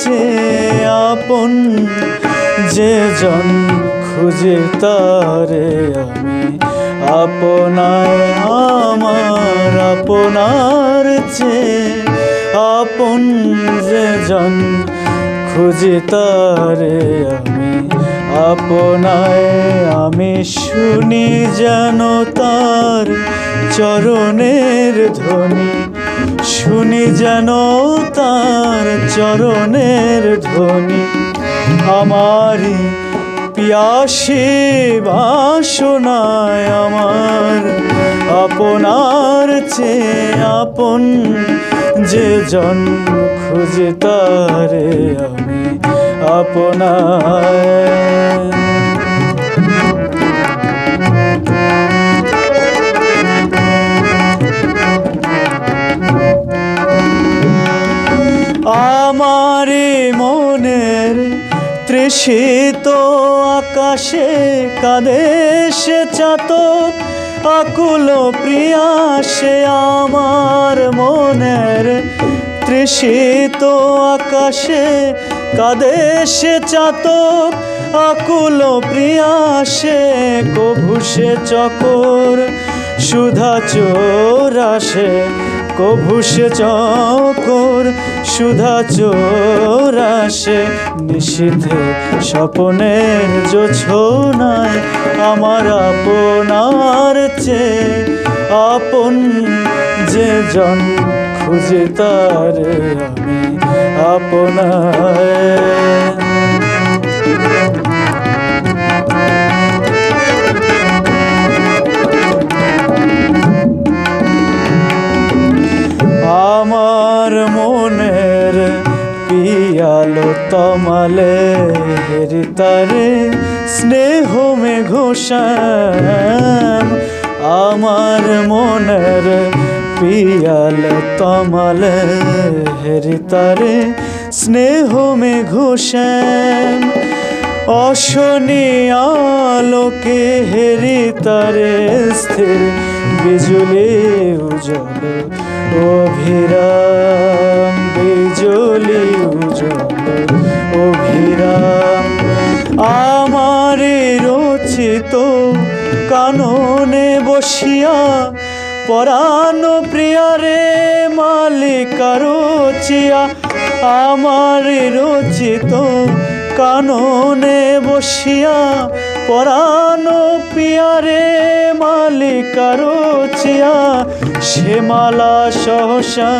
চেয়ে আপন যে জন খুঁজে তারে আমি আপনায় আমার আপনার চেয়ে আপন যে জন খুঁজে তারে আমি আপনায় আমি শুনি যেন তার চরণের ধ্বনি শুনি যেন তার চরণের ধ্বনি আমারই পিয়াসী বাসনায় আমার আপনার চেয়ে আপন যে জন খুঁজে তারে আমি আপনার। আমারি মনের তৃষিত আকাশে কাঁদে সে চাতক আকুল প্রিয়াসে আমার মনের তৃষিত আকাশে কাঁদে সে চাতক আকুল প্রিয়াসে কভু সে চকর সুধা চোর আসে কভু সে চকর সুধা চোর আসে নিশীথে স্বপনের জোছনায় আমার আপনার চেয়ে আপন যে জন খুঁজে তারে আমি আপনার। আমার মনের পিয়ালো তমালে হেরিতারে স্নেহ মেঘশ্যাম আমার মনের পিয়ালো তমালে হেরিতারে স্নেহ মেঘশ্যাম অশনি আলোকে হেরিতারে স্থির বিজুলি উজ্জ্বল অভিরাম বিজলি উজ্জ্বল অভিরাম আমারে রচিত কাননে বসিয়া পরাণ প্রিয়ারে মালিকা রচিয়া আমারে রচিত কাননে বসিয়া পরাণ প্রিয়ারে মালিকা রচিয়া সে মালা সহসা